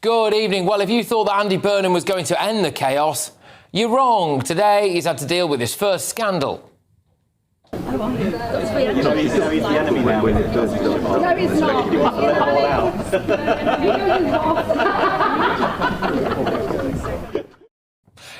Good evening. Well, if you thought that Andy Burnham was going to end the chaos, you're wrong. Today, he's had to deal with his first scandal. No, he's the enemy now. No, he's not. He wants to let it all out.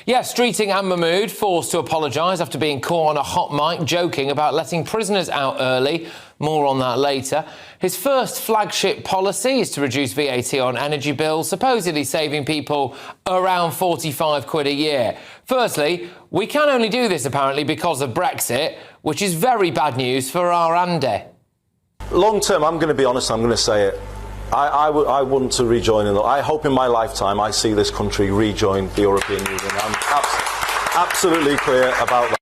Yes, Streeting and Mahmood forced to apologise after being caught on a hot mic joking about letting prisoners out early. More on that later. His first flagship policy is to reduce VAT on energy bills, supposedly saving people around 45 quid a year. Firstly, we can only do this apparently because of Brexit, which is very bad news for our Andy. Long term, I'm going to be honest, I'm going to say it. I want to rejoin. I hope in my lifetime I see this country rejoin the European Union. I'm absolutely clear about that.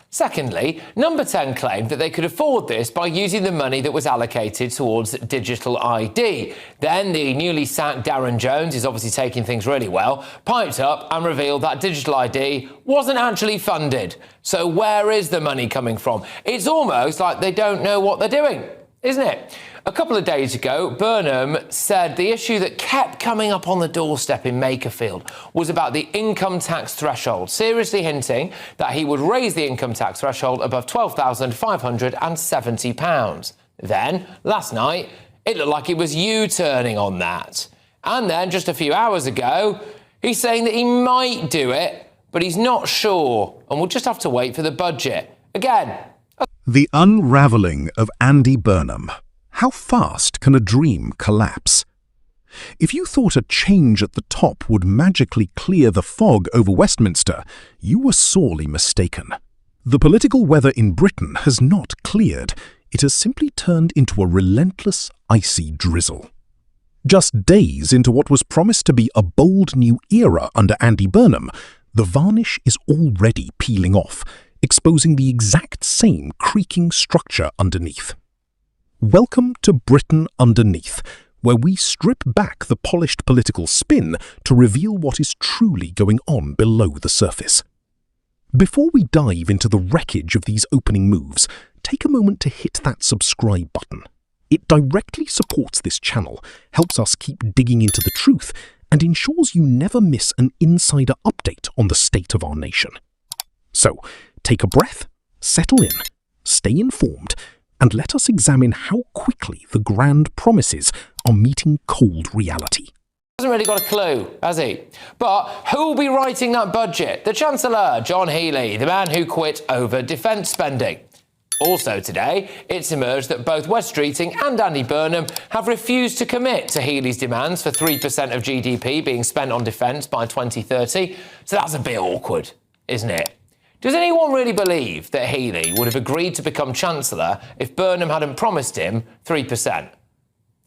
Secondly, Number 10 claimed that they could afford this by using the money that was allocated towards digital ID. Then the newly sacked Darren Jones, is obviously taking things really well, piped up and revealed that digital ID wasn't actually funded. So where is the money coming from? It's almost like they don't know what they're doing, isn't it? A couple of days ago, Burnham said the issue that kept coming up on the doorstep in Makerfield was about the income tax threshold, seriously hinting that he would raise the income tax threshold above £12,570. Then, last night, it looked like it was U-turning on that. And then, just a few hours ago, he's saying that he might do it, but he's not sure, and we'll just have to wait for the budget. Again. The unravelling of Andy Burnham. How fast can a dream collapse? If you thought a change at the top would magically clear the fog over Westminster, you were sorely mistaken. The political weather in Britain has not cleared. It has simply turned into a relentless, icy drizzle. Just days into what was promised to be a bold new era under Andy Burnham, the varnish is already peeling off, exposing the exact same creaking structure underneath. Welcome to Britain Underneath, where we strip back the polished political spin to reveal what is truly going on below the surface. Before we dive into the wreckage of these opening moves, take a moment to hit that subscribe button. It directly supports this channel, helps us keep digging into the truth, and ensures you never miss an insider update on the state of our nation. So, take a breath, settle in, stay informed, and let us examine how quickly the grand promises are meeting cold reality. Hasn't really got a clue, has he? But who will be writing that budget? The Chancellor, John Healey, the man who quit over defence spending. Also today, it's emerged that both Wes Streeting and Andy Burnham have refused to commit to Healey's demands for 3% of GDP being spent on defence by 2030. So that's a bit awkward, isn't it? Does anyone really believe that Healey would have agreed to become Chancellor if Burnham hadn't promised him 3%?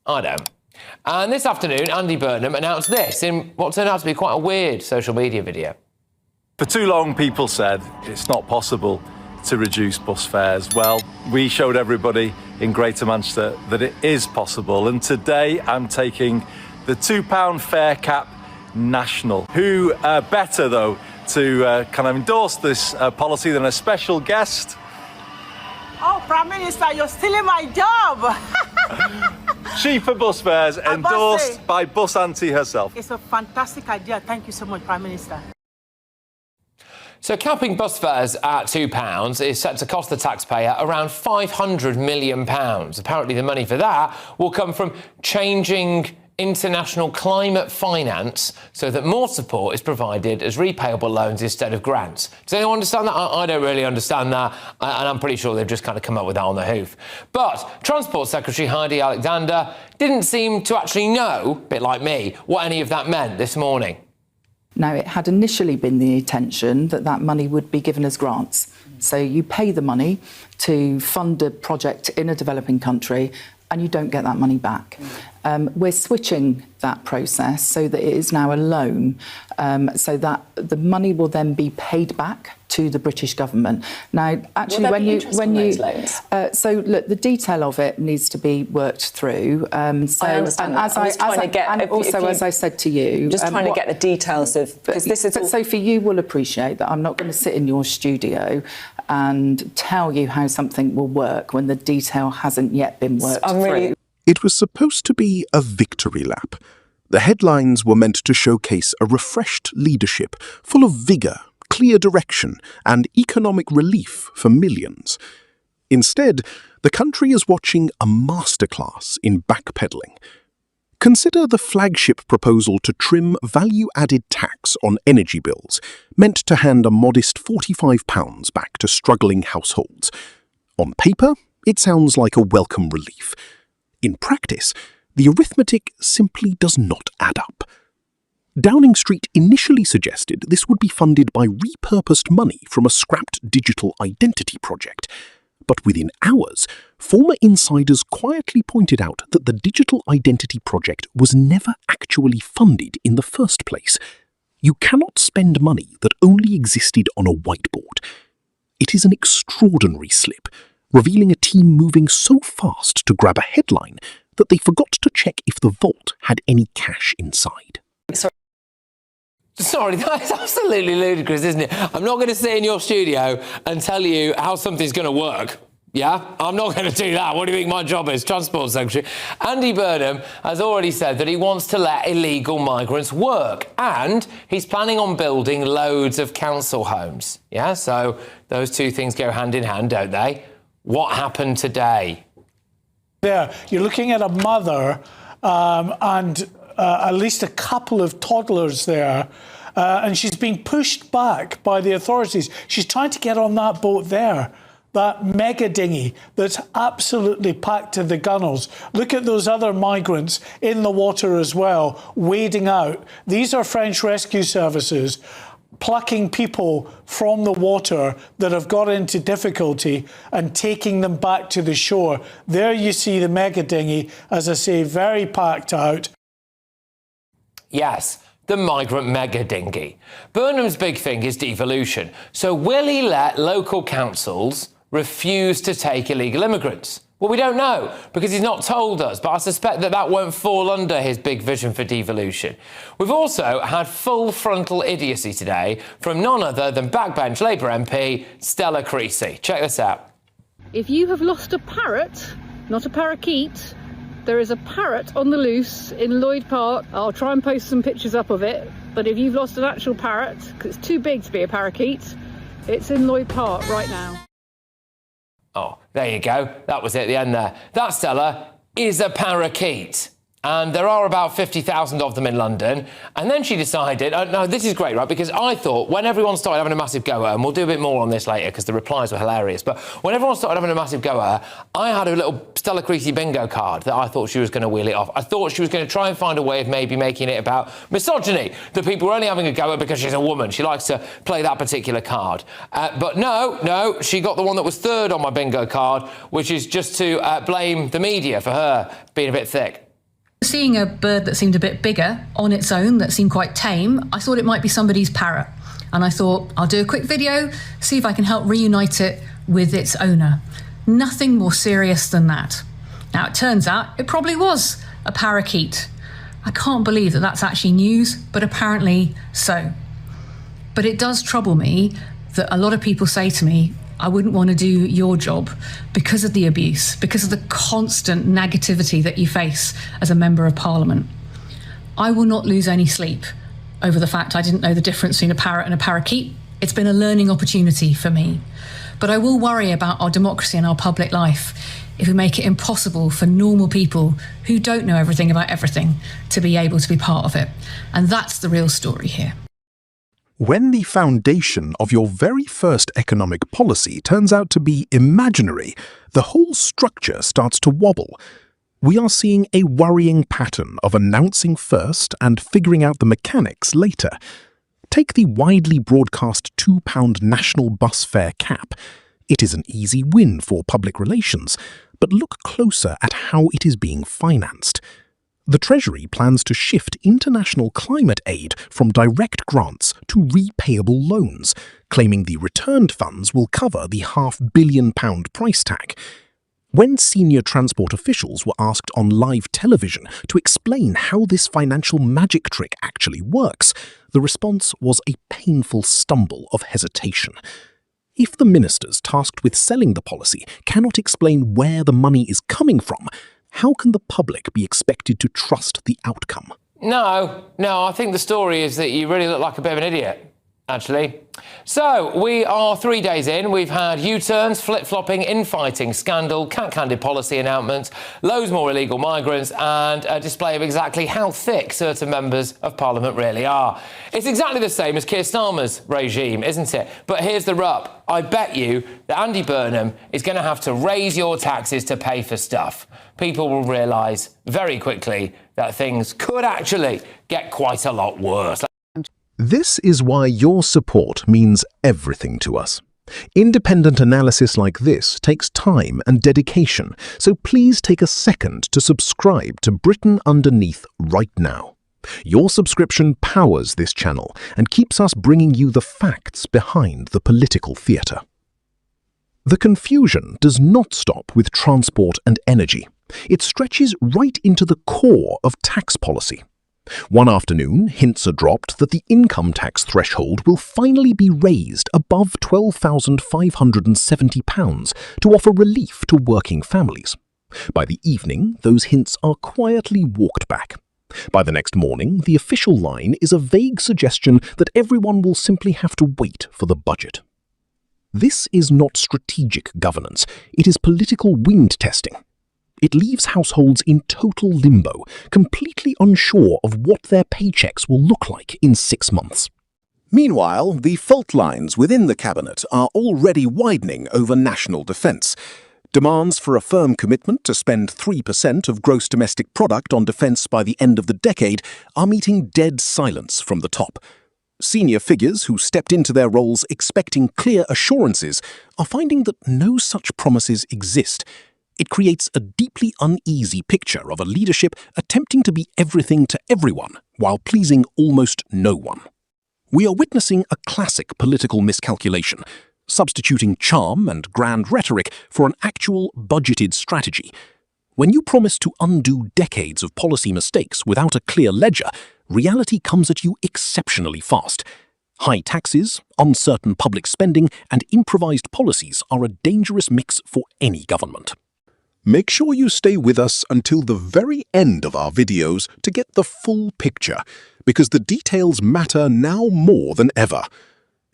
I don't. And this afternoon, Andy Burnham announced this in what turned out to be quite a weird social media video. For too long, people said it's not possible to reduce bus fares. Well, we showed everybody in Greater Manchester that it is possible. And today, I'm taking the £2 fare cap national. Who better, though, to kind of endorse this policy than a special guest? Oh, Prime Minister, you're stealing my job! Cheaper bus fares, endorsed by Bus Auntie herself. It's a fantastic idea. Thank you so much, Prime Minister. So capping bus fares at £2 is set to cost the taxpayer around £500 million. Apparently the money for that will come from changing international climate finance so that more support is provided as repayable loans instead of grants. Does anyone understand that? I don't really understand that, and I'm pretty sure they've just kind of come up with that on the hoof. But Transport Secretary Heidi Alexander didn't seem to actually know, a bit like me, what any of that meant this morning. Now, it had initially been the intention that that money would be given as grants. So you pay the money to fund a project in a developing country and you don't get that money back. We're switching that process so that it is now a loan, so that the money will then be paid back to the British government. Now, actually, so look, the detail of it needs to be worked through. As I said to you, just trying to get the details of, because this is. But Sophie, you will appreciate that I'm not going to sit in your studio and tell you how something will work when the detail hasn't yet been worked through. It was supposed to be a victory lap, The headlines were meant to showcase a refreshed leadership full of vigour, clear direction, and economic relief for millions. Instead, the country is watching a masterclass in backpedalling. Consider the flagship proposal to trim value-added tax on energy bills, meant to hand a modest £45 back to struggling households. On paper, it sounds like a welcome relief. In practice, the arithmetic simply does not add up. Downing Street initially suggested this would be funded by repurposed money from a scrapped digital identity project. But within hours, former insiders quietly pointed out that the digital identity project was never actually funded in the first place. You cannot spend money that only existed on a whiteboard. It is an extraordinary slip, revealing a team moving so fast to grab a headline that they forgot to check if the vault had any cash inside. Sorry, that's absolutely ludicrous, isn't it? I'm not going to sit in your studio and tell you how something's going to work. Yeah? I'm not going to do that. What do you think my job is? Transport Secretary. Andy Burnham has already said that he wants to let illegal migrants work, and he's planning on building loads of council homes. Yeah? So those two things go hand in hand, don't they? What happened today? There, you're looking at a mother and at least a couple of toddlers there, and she's being pushed back by the authorities. She's trying to get on that boat there, that mega dinghy that's absolutely packed to the gunnels. Look at those other migrants in the water as well, wading out. These are French rescue services plucking people from the water that have got into difficulty and taking them back to the shore. There you see the mega dinghy, as I say, very packed out. Yes, the migrant mega dinghy. Burnham's big thing is devolution. So will he let local councils refuse to take illegal immigrants? Well, we don't know, because he's not told us, but I suspect that that won't fall under his big vision for devolution. We've also had full frontal idiocy today from none other than backbench Labour MP Stella Creasy. Check this out. If you have lost a parrot, not a parakeet, there is a parrot on the loose in Lloyd Park. I'll try and post some pictures up of it, but if you've lost an actual parrot, because it's too big to be a parakeet, it's in Lloyd Park right now. Oh, there you go. That was it at the end there. That Stella is a parakeet. And there are about 50,000 of them in London. And then she decided, no, this is great, right? Because I thought when everyone started having a massive go at her, and we'll do a bit more on this later because the replies were hilarious, but when everyone started having a massive go at her, I had a little Stella Creasy bingo card that I thought she was going to wheel it off. I thought she was going to try and find a way of maybe making it about misogyny, that people were only having a go at because she's a woman. She likes to play that particular card. But no, she got the one that was third on my bingo card, which is just to blame the media for her being a bit thick. Seeing a bird that seemed a bit bigger on its own, that seemed quite tame, I thought it might be somebody's parrot. And I thought, I'll do a quick video, see if I can help reunite it with its owner. Nothing more serious than that. Now, it turns out it probably was a parakeet. I can't believe that that's actually news, but apparently so. But it does trouble me that a lot of people say to me, I wouldn't want to do your job because of the abuse, because of the constant negativity that you face as a member of parliament. I will not lose any sleep over the fact I didn't know the difference between a parrot and a parakeet. It's been a learning opportunity for me. But I will worry about our democracy and our public life if we make it impossible for normal people who don't know everything about everything to be able to be part of it. And that's the real story here. When the foundation of your very first economic policy turns out to be imaginary, the whole structure starts to wobble. We are seeing a worrying pattern of announcing first and figuring out the mechanics later. Take the widely broadcast £2 national bus fare cap. It is an easy win for public relations, but look closer at how it is being financed. The Treasury plans to shift international climate aid from direct grants to repayable loans, claiming the returned funds will cover the £500 million price tag. When senior transport officials were asked on live television to explain how this financial magic trick actually works, the response was a painful stumble of hesitation. If the ministers tasked with selling the policy cannot explain where the money is coming from, how can the public be expected to trust the outcome? No, I think the story is that you really look like a bit of an idiot, actually. So, we are 3 days in. We've had U-turns, flip-flopping, infighting, scandal, cat-handed policy announcements, loads more illegal migrants, and a display of exactly how thick certain members of Parliament really are. It's exactly the same as Keir Starmer's regime, isn't it? But here's the rub. I bet you that Andy Burnham is going to have to raise your taxes to pay for stuff. People will realise very quickly that things could actually get quite a lot worse. This is why your support means everything to us. Independent analysis like this takes time and dedication, so please take a second to subscribe to Britain Underneath right now. Your subscription powers this channel and keeps us bringing you the facts behind the political theatre. The confusion does not stop with transport and energy. It stretches right into the core of tax policy. One afternoon, hints are dropped that the income tax threshold will finally be raised above £12,570 to offer relief to working families. By the evening, those hints are quietly walked back. By the next morning, the official line is a vague suggestion that everyone will simply have to wait for the budget. This is not strategic governance, it is political wind testing. It leaves households in total limbo, completely unsure of what their paychecks will look like in 6 months. Meanwhile, the fault lines within the cabinet are already widening over national defence. Demands for a firm commitment to spend 3% of gross domestic product on defence by the end of the decade are meeting dead silence from the top. Senior figures who stepped into their roles expecting clear assurances are finding that no such promises exist. It creates a deeply uneasy picture of a leadership attempting to be everything to everyone while pleasing almost no one. We are witnessing a classic political miscalculation, substituting charm and grand rhetoric for an actual budgeted strategy. When you promise to undo decades of policy mistakes without a clear ledger, reality comes at you exceptionally fast. High taxes, uncertain public spending, and improvised policies are a dangerous mix for any government. Make sure you stay with us until the very end of our videos to get the full picture, because the details matter now more than ever.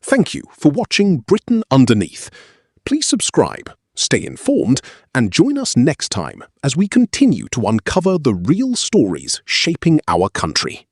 Thank you for watching Britain Underneath. Please subscribe, stay informed, and join us next time as we continue to uncover the real stories shaping our country.